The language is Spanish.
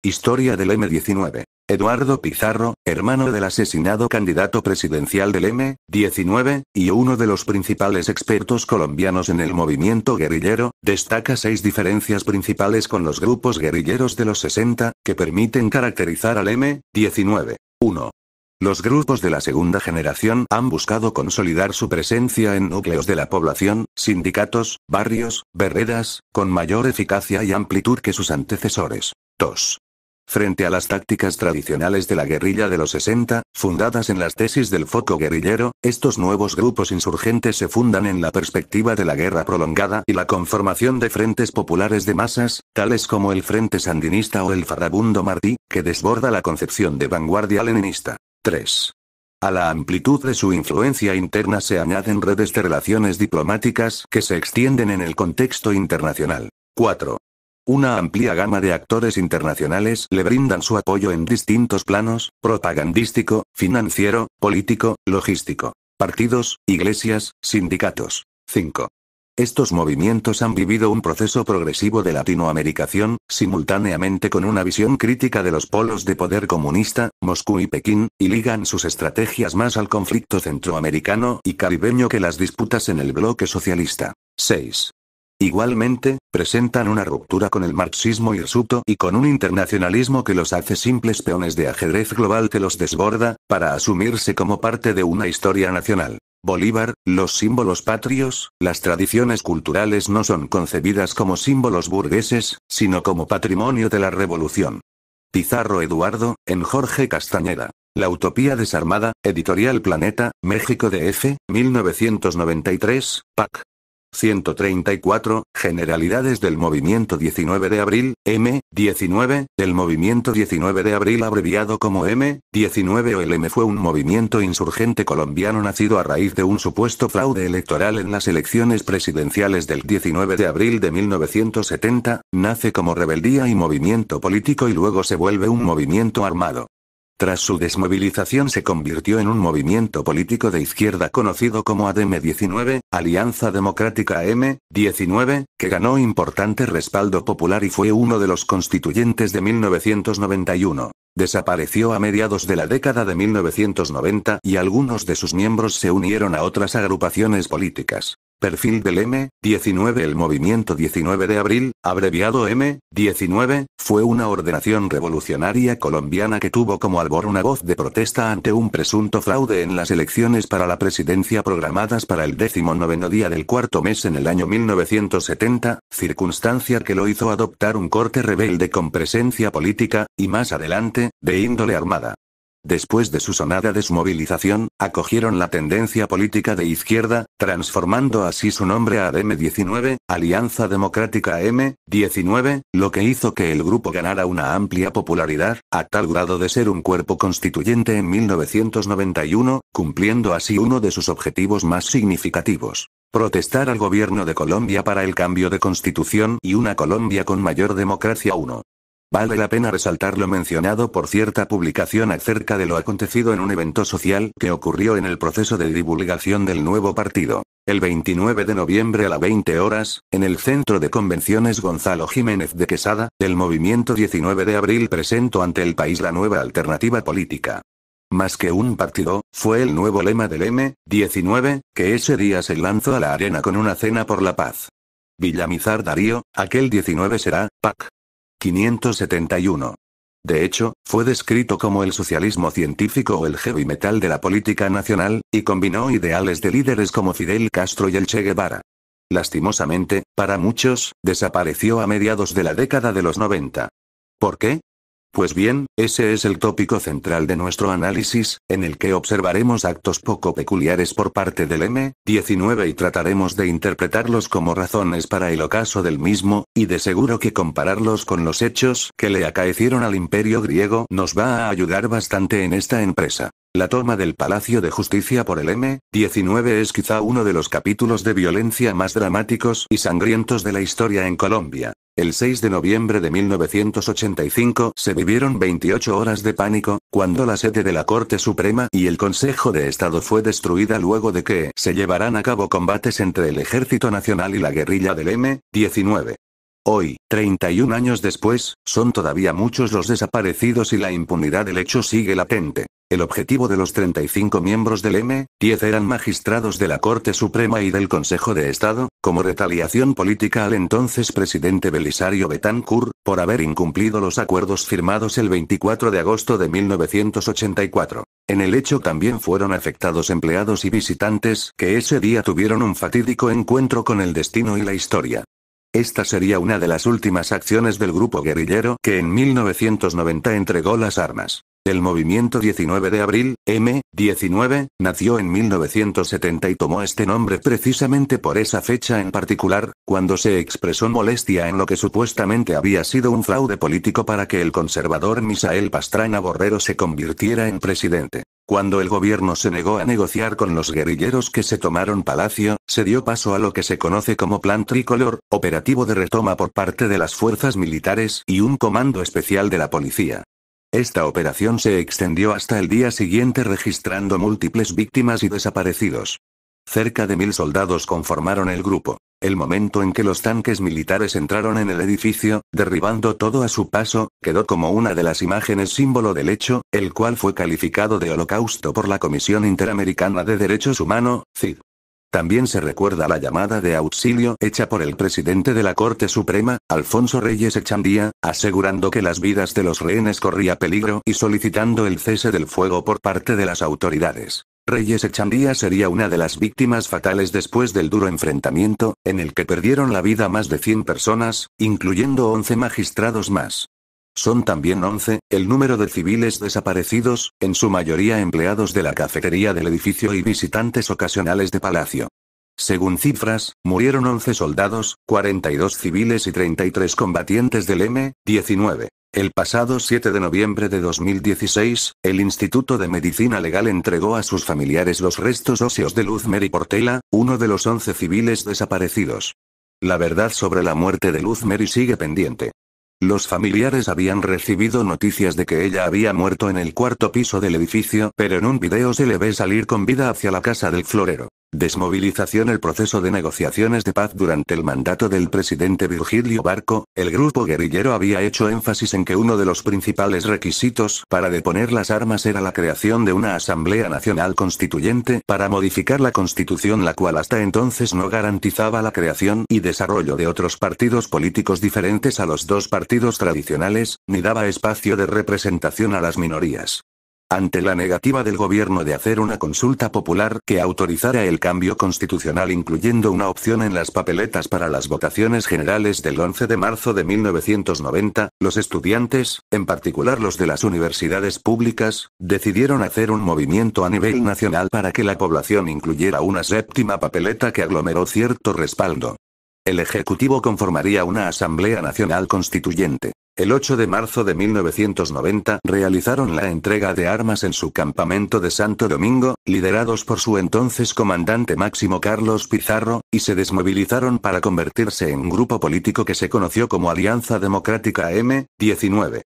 Historia del M-19. Eduardo Pizarro, hermano del asesinado candidato presidencial del M-19, y uno de los principales expertos colombianos en el movimiento guerrillero, destaca 6 diferencias principales con los grupos guerrilleros de los 60, que permiten caracterizar al M-19. 1. Los grupos de la segunda generación han buscado consolidar su presencia en núcleos de la población, sindicatos, barrios, veredas, con mayor eficacia y amplitud que sus antecesores. 2. Frente a las tácticas tradicionales de la guerrilla de los 60, fundadas en las tesis del foco guerrillero, estos nuevos grupos insurgentes se fundan en la perspectiva de la guerra prolongada y la conformación de frentes populares de masas, tales como el Frente Sandinista o el Farabundo Martí, que desborda la concepción de vanguardia leninista. 3. A la amplitud de su influencia interna se añaden redes de relaciones diplomáticas que se extienden en el contexto internacional. 4. Una amplia gama de actores internacionales le brindan su apoyo en distintos planos: propagandístico, financiero, político, logístico. Partidos, iglesias, sindicatos. 5. Estos movimientos han vivido un proceso progresivo de latinoamericación, simultáneamente con una visión crítica de los polos de poder comunista, Moscú y Pekín, y ligan sus estrategias más al conflicto centroamericano y caribeño que las disputas en el bloque socialista. 6. Igualmente, presentan una ruptura con el marxismo hirsuto y con un internacionalismo que los hace simples peones de ajedrez global que los desborda, para asumirse como parte de una historia nacional. Bolívar, los símbolos patrios, las tradiciones culturales no son concebidas como símbolos burgueses, sino como patrimonio de la revolución. Pizarro Eduardo, en Jorge Castañeda. La utopía desarmada, Editorial Planeta, México DF, 1993, PAC. 134, Generalidades del Movimiento 19 de Abril, M-19, el Movimiento 19 de Abril abreviado como M-19 o el M fue un movimiento insurgente colombiano nacido a raíz de un supuesto fraude electoral en las elecciones presidenciales del 19 de abril de 1970, nace como rebeldía y movimiento político y luego se vuelve un movimiento armado. Tras su desmovilización se convirtió en un movimiento político de izquierda conocido como ADM-19, Alianza Democrática M-19, que ganó importante respaldo popular y fue uno de los constituyentes de 1991. Desapareció a mediados de la década de 1990 y algunos de sus miembros se unieron a otras agrupaciones políticas. Perfil del M-19. El movimiento 19 de abril, abreviado M-19, fue una ordenación revolucionaria colombiana que tuvo como albor una voz de protesta ante un presunto fraude en las elecciones para la presidencia programadas para el 19º día del cuarto mes en el año 1970, circunstancia que lo hizo adoptar un corte rebelde con presencia política, y más adelante, de índole armada. Después de su sonada desmovilización, acogieron la tendencia política de izquierda, transformando así su nombre a ADM-19, Alianza Democrática M-19, lo que hizo que el grupo ganara una amplia popularidad, a tal grado de ser un cuerpo constituyente en 1991, cumpliendo así uno de sus objetivos más significativos: protestar al gobierno de Colombia para el cambio de constitución y una Colombia con mayor democracia. 1. Vale la pena resaltar lo mencionado por cierta publicación acerca de lo acontecido en un evento social que ocurrió en el proceso de divulgación del nuevo partido. El 29 de noviembre a las 20 horas, en el Centro de Convenciones Gonzalo Jiménez de Quesada, el Movimiento 19 de Abril presentó ante el país la nueva alternativa política. Más que un partido, fue el nuevo lema del M-19, que ese día se lanzó a la arena con una cena por la paz. Villamizar Darío, aquel 19 será, PAC. 571. De hecho, fue descrito como el socialismo científico o el heavy metal de la política nacional, y combinó ideales de líderes como Fidel Castro y el Che Guevara. Lastimosamente, para muchos, desapareció a mediados de la década de los 90. ¿Por qué? Pues bien, ese es el tópico central de nuestro análisis, en el que observaremos actos poco peculiares por parte del M-19 y trataremos de interpretarlos como razones para el ocaso del mismo, y de seguro que compararlos con los hechos que le acaecieron al Imperio griego nos va a ayudar bastante en esta empresa. La toma del Palacio de Justicia por el M-19 es quizá uno de los capítulos de violencia más dramáticos y sangrientos de la historia en Colombia. El 6 de noviembre de 1985 se vivieron 28 horas de pánico, cuando la sede de la Corte Suprema y el Consejo de Estado fue destruida luego de que se llevaran a cabo combates entre el Ejército Nacional y la guerrilla del M-19. Hoy, 31 años después, son todavía muchos los desaparecidos y la impunidad del hecho sigue latente. El objetivo de los 35 miembros del M-10 eran magistrados de la Corte Suprema y del Consejo de Estado, como retaliación política al entonces presidente Belisario Betancur, por haber incumplido los acuerdos firmados el 24 de agosto de 1984. En el hecho también fueron afectados empleados y visitantes que ese día tuvieron un fatídico encuentro con el destino y la historia. Esta sería una de las últimas acciones del grupo guerrillero que en 1990 entregó las armas. El movimiento 19 de abril, M-19, nació en 1970 y tomó este nombre precisamente por esa fecha en particular, cuando se expresó molestia en lo que supuestamente había sido un fraude político para que el conservador Misael Pastrana Borrero se convirtiera en presidente. Cuando el gobierno se negó a negociar con los guerrilleros que se tomaron Palacio, se dio paso a lo que se conoce como Plan Tricolor, operativo de retoma por parte de las fuerzas militares y un comando especial de la policía. Esta operación se extendió hasta el día siguiente registrando múltiples víctimas y desaparecidos. Cerca de 1000 soldados conformaron el grupo. El momento en que los tanques militares entraron en el edificio, derribando todo a su paso, quedó como una de las imágenes símbolo del hecho, el cual fue calificado de holocausto por la Comisión Interamericana de Derechos Humanos, CID. También se recuerda la llamada de auxilio hecha por el presidente de la Corte Suprema, Alfonso Reyes Echandía, asegurando que las vidas de los rehenes corría peligro y solicitando el cese del fuego por parte de las autoridades. Reyes Echandía sería una de las víctimas fatales después del duro enfrentamiento, en el que perdieron la vida más de 100 personas, incluyendo 11 magistrados más. Son también 11, el número de civiles desaparecidos, en su mayoría empleados de la cafetería del edificio y visitantes ocasionales de Palacio. Según cifras, murieron 11 soldados, 42 civiles y 33 combatientes del M-19. El pasado 7 de noviembre de 2016, el Instituto de Medicina Legal entregó a sus familiares los restos óseos de Luz Mary Portela, uno de los 11 civiles desaparecidos. La verdad sobre la muerte de Luz Mary sigue pendiente. Los familiares habían recibido noticias de que ella había muerto en el cuarto piso del edificio, pero en un video se le ve salir con vida hacia la casa del florero. Desmovilización. El proceso de negociaciones de paz durante el mandato del presidente Virgilio Barco, el grupo guerrillero había hecho énfasis en que uno de los principales requisitos para deponer las armas era la creación de una Asamblea Nacional Constituyente para modificar la Constitución, la cual hasta entonces no garantizaba la creación y desarrollo de otros partidos políticos diferentes a los dos partidos tradicionales, ni daba espacio de representación a las minorías. Ante la negativa del gobierno de hacer una consulta popular que autorizara el cambio constitucional incluyendo una opción en las papeletas para las votaciones generales del 11 de marzo de 1990, los estudiantes, en particular los de las universidades públicas, decidieron hacer un movimiento a nivel nacional para que la población incluyera una séptima papeleta que aglomeró cierto respaldo. El Ejecutivo conformaría una Asamblea Nacional Constituyente. El 8 de marzo de 1990 realizaron la entrega de armas en su campamento de Santo Domingo, liderados por su entonces comandante máximo Carlos Pizarro, y se desmovilizaron para convertirse en un grupo político que se conoció como Alianza Democrática M-19.